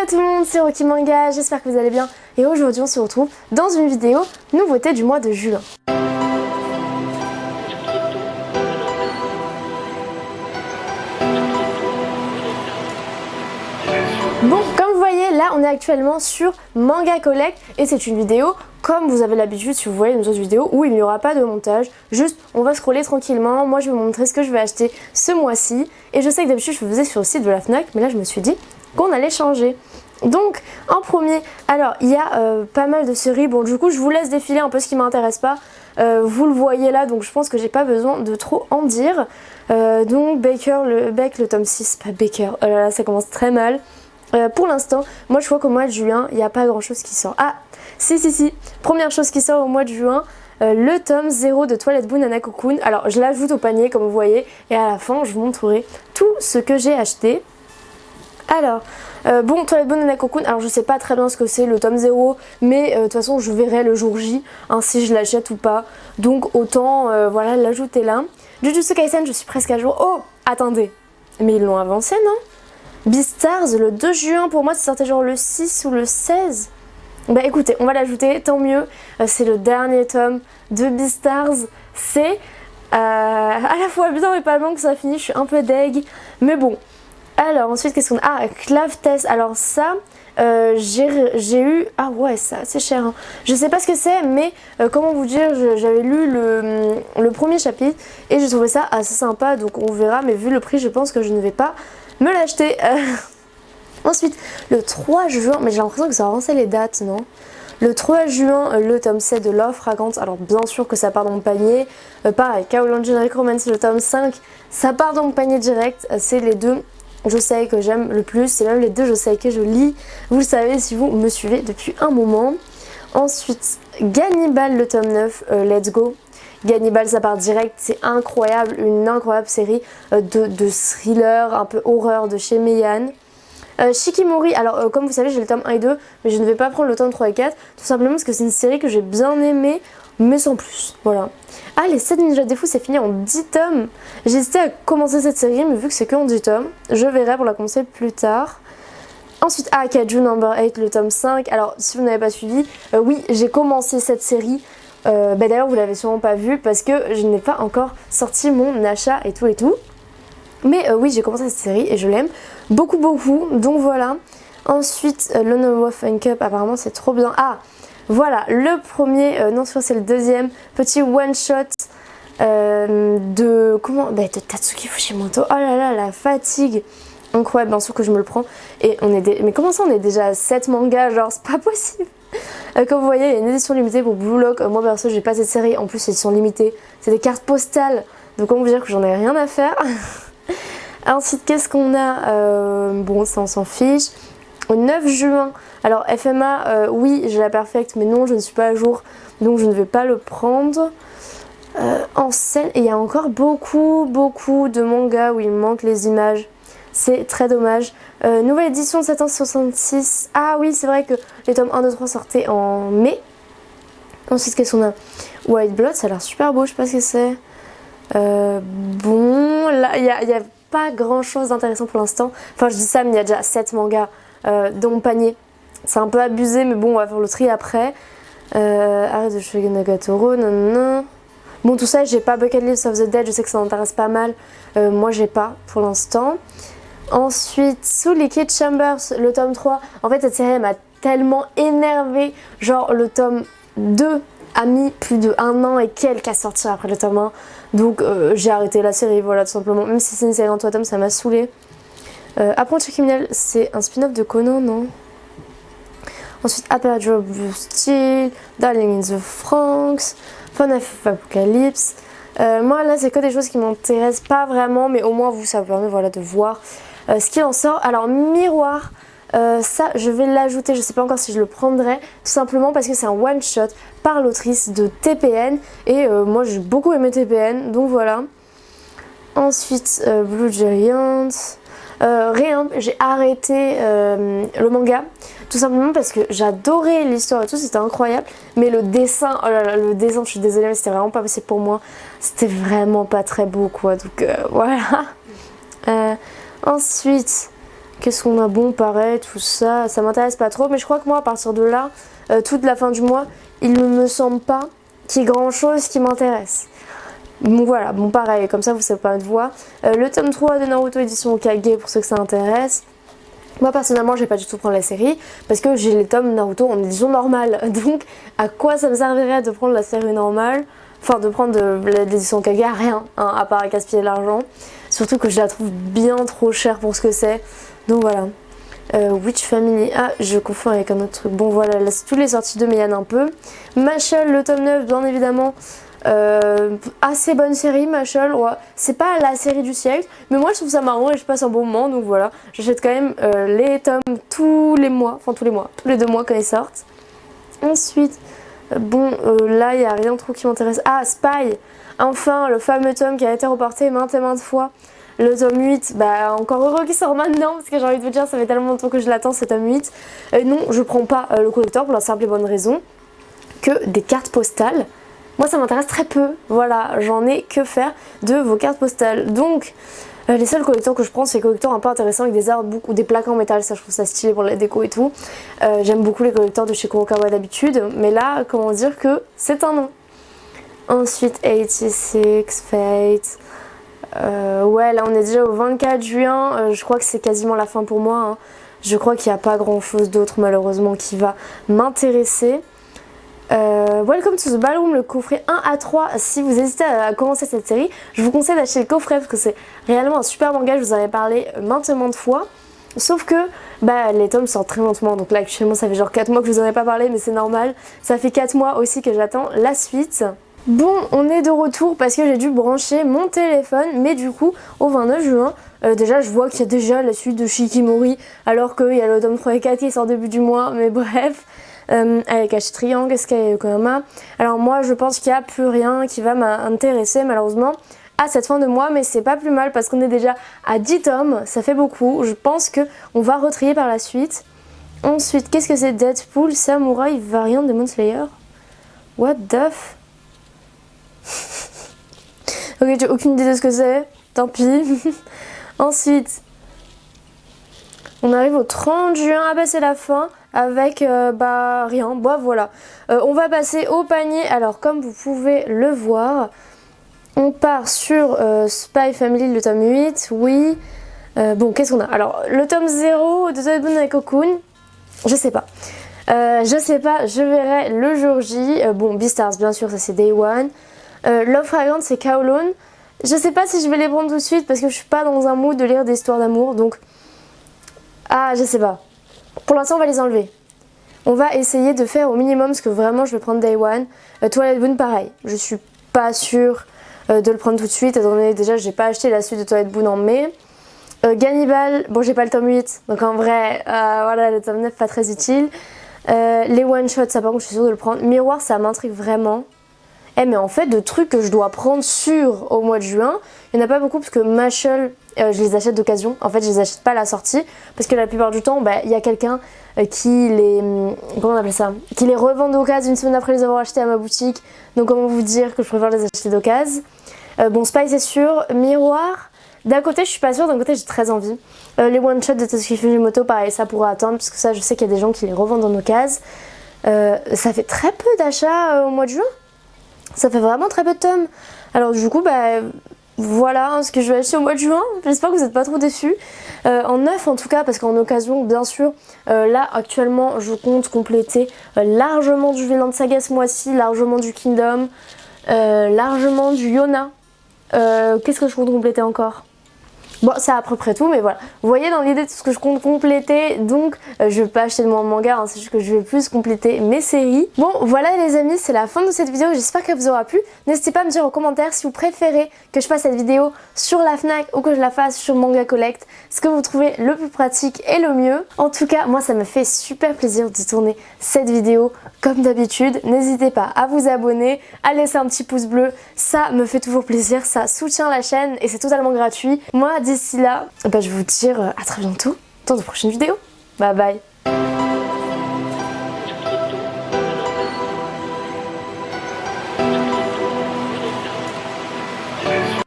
Salut à tout le monde, c'est Rocky Manga, j'espère que vous allez bien et aujourd'hui on se retrouve dans une vidéo nouveauté du mois de juin. Bon, comme vous voyez, là on est actuellement sur Manga Collect et c'est une vidéo comme vous avez l'habitude si vous voyez nos autres vidéos où il n'y aura pas de montage, juste on va scroller tranquillement, moi je vais vous montrer ce que je vais acheter ce mois-ci et je sais que d'habitude je le faisais sur le site de la Fnac mais là je me suis dit qu'on allait changer. Donc en premier, alors il y a pas mal de séries, bon du coup je vous laisse défiler un peu ce qui m'intéresse pas, vous le voyez là donc je pense que j'ai pas besoin de trop en dire. Donc Beck le tome 6, pas Baker, oh là là ça commence très mal. Pour l'instant, moi je vois qu'au mois de juin, il n'y a pas grand chose qui sort. Ah, si, première chose qui sort au mois de juin, le tome 0 de Toilette Boon Nana Cocoon. Alors je l'ajoute au panier comme vous voyez, et à la fin je vous montrerai tout ce que j'ai acheté. Alors, bon, Toilette Boon Nana Cocoon, alors je sais pas très bien ce que c'est le tome 0, mais de toute façon je verrai le jour J, hein, si je l'achète ou pas. Donc autant, voilà, l'ajouter là. Jujutsu Kaisen, je suis presque à jour. Oh, attendez, mais ils l'ont avancé, non? Beastars, le 2 juin, pour moi ça sortait genre le 6 ou le 16. Bah écoutez, on va l'ajouter, tant mieux. C'est le dernier tome de Beastars. C'est à la fois bien et pas bien que ça finit, je suis un peu deg. Mais bon. Alors ensuite, qu'est-ce qu'on a? Ah, Clave Test. Alors ça, j'ai eu... Ah ouais, ça c'est cher. Hein. Je sais pas ce que c'est, mais comment vous dire, j'avais lu le premier chapitre et j'ai trouvé ça assez sympa. Donc on verra, mais vu le prix, je pense que je ne vais pas me l'acheter. Ensuite, le 3 juin, mais j'ai l'impression que ça a avancé les dates, non? Le 3 juin, le tome 7 de Love Fragrance, alors bien sûr que ça part dans mon panier. Pareil, Kaolan Generic Romance, le tome 5, ça part dans mon panier direct. C'est les deux josei que j'aime le plus, c'est même les deux josei que je lis. Vous le savez si vous me suivez depuis un moment. Ensuite, Gannibal, le tome 9, Let's Go. Gannibal ça part direct, c'est incroyable, une incroyable série de thriller, un peu horreur de chez Meian. Shikimori, alors comme vous savez j'ai le tome 1 et 2, mais je ne vais pas prendre le tome 3 et 4, tout simplement parce que c'est une série que j'ai bien aimée, mais sans plus, voilà. Ah, les 7 Ninjas des Fous c'est fini en 10 tomes, j'ai hésité à commencer cette série, mais vu que c'est que en 10 tomes, je verrai pour la commencer plus tard. Ensuite, Kaiju Number 8, le tome 5, alors si vous n'avez pas suivi, oui j'ai commencé cette série. D'ailleurs vous l'avez sûrement pas vu parce que je n'ai pas encore sorti mon achat et tout. Mais oui j'ai commencé cette série et je l'aime beaucoup donc voilà. Ensuite Lone Wolf and Cup, apparemment c'est trop bien. Ah voilà le premier, non c'est le deuxième petit one shot de Tatsuki Fushimoto. Oh là là la fatigue incroyable, bien sûr que je me le prends. Et on est mais comment ça on est déjà à 7 mangas, genre c'est pas possible. Comme vous voyez il y a une édition limitée pour Blue Lock, moi perso j'ai pas cette série, en plus édition limitée, c'est des cartes postales, donc on vous dire que j'en ai rien à faire. Ensuite qu'est-ce qu'on a, bon ça on s'en fiche. Au 9 juin, alors FMA, oui j'ai la perfecte mais non je ne suis pas à jour, donc je ne vais pas le prendre. En scène, et il y a encore beaucoup de mangas où il manque les images. C'est très dommage. Nouvelle édition de 766. Ah oui, c'est vrai que les tomes 1, 2, 3 sortaient en mai. Ensuite, qu'est-ce qu'on a? White Blood, ça a l'air super beau, je sais pas ce que c'est. Bon, là, il y a pas grand-chose d'intéressant pour l'instant. Enfin, je dis ça, mais il y a déjà 7 mangas dans mon panier. C'est un peu abusé, mais bon, on va faire le tri après. Arrête de Shogun Nagatoro, non. Bon, tout ça, j'ai pas Bucket List of the Dead, je sais que ça m'intéresse pas mal. Moi, j'ai pas pour l'instant. Ensuite, Soul Liquid Chambers, le tome 3. En fait, cette série m'a tellement énervée. Genre, le tome 2 a mis plus de 1 an et quelques à sortir après le tome 1. Donc, j'ai arrêté la série, voilà, tout simplement. Même si c'est une série en 3 tomes, ça m'a saoulée. Apprenti criminel, c'est un spin-off de Conan, non? Ensuite, Aperture Blue Steel, Darling in the Franxx, Fun of Apocalypse. Moi, là, c'est que des choses qui m'intéressent pas vraiment, mais au moins, vous, ça vous permet voilà, de voir ce qu'il en sort. Alors, Miroir, ça, je vais l'ajouter. Je sais pas encore si je le prendrai, tout simplement parce que c'est un one-shot par l'autrice de TPN. Et moi, j'ai beaucoup aimé TPN, donc voilà. Ensuite, Blue Giant. Rien, j'ai arrêté le manga tout simplement parce que j'adorais l'histoire et tout, c'était incroyable, mais le dessin, oh là là, le dessin, je suis désolée mais c'était vraiment pas possible pour moi, c'était vraiment pas très beau quoi, donc voilà. Ensuite, Qu'est-ce qu'on a? Bon, pareil, tout ça, ça m'intéresse pas trop. Mais je crois que moi, à partir de là, toute la fin du mois, il ne me semble pas qu'il y ait grand chose qui m'intéresse. Donc voilà, bon pareil, comme ça vous savez pas de voir. Le tome 3 de Naruto édition Kage pour ceux que ça intéresse. Moi personnellement je vais pas du tout prendre la série parce que j'ai les tomes Naruto en édition normale. Donc à quoi ça me servirait de prendre la série normale? Enfin de prendre l'édition Kage à rien, hein, à part à gaspiller de l'argent. Surtout que je la trouve bien trop chère pour ce que c'est. Donc voilà. Witch Family, ah je confonds avec un autre truc. Bon voilà, là c'est toutes les sorties de Meian un peu. Machel, le tome 9 bien évidemment. Assez bonne série Machel, ouais. C'est pas la série du siècle, mais moi je trouve ça marrant et je passe un bon moment, donc voilà. J'achète quand même les tomes tous les mois, enfin tous les 2 mois quand ils sortent. Ensuite, bon là il n'y a rien trop qui m'intéresse. Ah Spy, enfin le fameux tome qui a été reporté maintes et maintes fois. Le tome 8, bah encore heureux qu'il sort maintenant parce que j'ai envie de vous dire ça fait tellement longtemps que je l'attends ce tome 8. Non, je prends pas le collector pour la simple et bonne raison que des cartes postales. Moi ça m'intéresse très peu, voilà, j'en ai que faire de vos cartes postales. Donc les seuls collecteurs que je prends c'est les collecteurs un peu intéressants avec des artbooks ou des plaques en métal, ça je trouve ça stylé pour la déco et tout. J'aime beaucoup les collecteurs de chez Kurokawa d'habitude, mais là comment dire que c'est un nom. Ensuite 86, Fate, ouais là on est déjà au 24 juin, je crois que c'est quasiment la fin pour moi, hein. Je crois qu'il n'y a pas grand chose d'autre malheureusement qui va m'intéresser. Welcome to the Ballroom, le coffret 1 à 3. Si vous hésitez à commencer cette série, je vous conseille d'acheter le coffret parce que c'est réellement un super manga, je vous en avais parlé maintes fois. Sauf que les tomes sortent très lentement, donc là actuellement ça fait genre 4 mois que je vous en ai pas parlé, mais c'est normal. Ça fait 4 mois aussi que j'attends la suite. Bon, on est de retour parce que j'ai dû brancher mon téléphone, mais du coup au 29 juin, déjà je vois qu'il y a déjà la suite de Shikimori, alors qu'il y a le tome 3 et 4 qui sort début du mois, mais bref. Avec H Triangle, Sky Yokohama. Alors moi je pense qu'il n'y a plus rien qui va m'intéresser malheureusement à cette fin de mois, mais c'est pas plus mal parce qu'on est déjà à 10 tomes, ça fait beaucoup. Je pense qu'on va retrier par la suite. Ensuite, qu'est-ce que c'est? Deadpool, Samurai, variant Demon Slayer. What the f... Ok, j'ai aucune idée de ce que c'est, tant pis. Ensuite, on arrive au 30 juin, ah bah c'est la fin. Avec rien, voilà. On va passer au panier. Alors comme vous pouvez le voir, on part sur Spy Family, le tome 8, oui. Bon, qu'est-ce qu'on a? Alors le tome 0 de Toy Boon et Cocoon, je sais pas. Je verrai le jour J. Bon, Beastars bien sûr, ça c'est Day One. Love Fragrant c'est Kowloon. Je sais pas si je vais les prendre tout de suite parce que je suis pas dans un mood de lire des histoires d'amour, donc... Ah, je sais pas. Pour l'instant on va les enlever. On va essayer de faire au minimum parce que vraiment je vais prendre Day One. Twilight Boon pareil, je suis pas sûre de le prendre tout de suite étant donné que déjà j'ai pas acheté la suite de Twilight Boon en mai. Gannibal, bon j'ai pas le tome 8 donc en vrai voilà le tome 9 pas très utile. Les one shot ça par contre je suis sûre de le prendre. Miroir ça m'intrigue vraiment. Mais en fait de trucs que je dois prendre sûr au mois de juin, il n'y en a pas beaucoup parce que Machel je les achète d'occasion. En fait je les achète pas à la sortie parce que la plupart du temps il y a quelqu'un qui les... comment on appelle ça? Qui les revend d'occasion une semaine après les avoir achetés à ma boutique. Donc comment vous dire que je préfère les acheter d'occasion. Bon Spy c'est sûr. Miroir, d'un côté je suis pas sûre, d'un côté j'ai très envie. Les one shot de Tatsuki Fujimoto pareil ça pourra attendre parce que ça je sais qu'il y a des gens qui les revendent en occasion. Ça fait très peu d'achats au mois de juin. Ça fait vraiment très peu de tomes. Alors du coup voilà ce que je vais acheter au mois de juin. J'espère que vous n'êtes pas trop déçus. En neuf en tout cas, parce qu'en occasion, bien sûr, là actuellement je compte compléter largement du Vinland Saga ce mois-ci, largement du Kingdom, largement du Yona. Qu'est-ce que je compte compléter encore? Bon, c'est à peu près tout, mais voilà. Vous voyez dans l'idée de tout ce que je compte compléter, donc je vais pas acheter de mon manga, hein, c'est juste que je vais plus compléter mes séries. Bon, voilà les amis, c'est la fin de cette vidéo, j'espère qu'elle vous aura plu. N'hésitez pas à me dire en commentaire si vous préférez que je fasse cette vidéo sur la Fnac ou que je la fasse sur Manga Collect, ce que vous trouvez le plus pratique et le mieux. En tout cas, moi ça me fait super plaisir de tourner cette vidéo comme d'habitude. N'hésitez pas à vous abonner, à laisser un petit pouce bleu, ça me fait toujours plaisir, ça soutient la chaîne et c'est totalement gratuit. Moi, d'ici là, je vais vous dire à très bientôt dans de prochaines vidéos. Bye bye.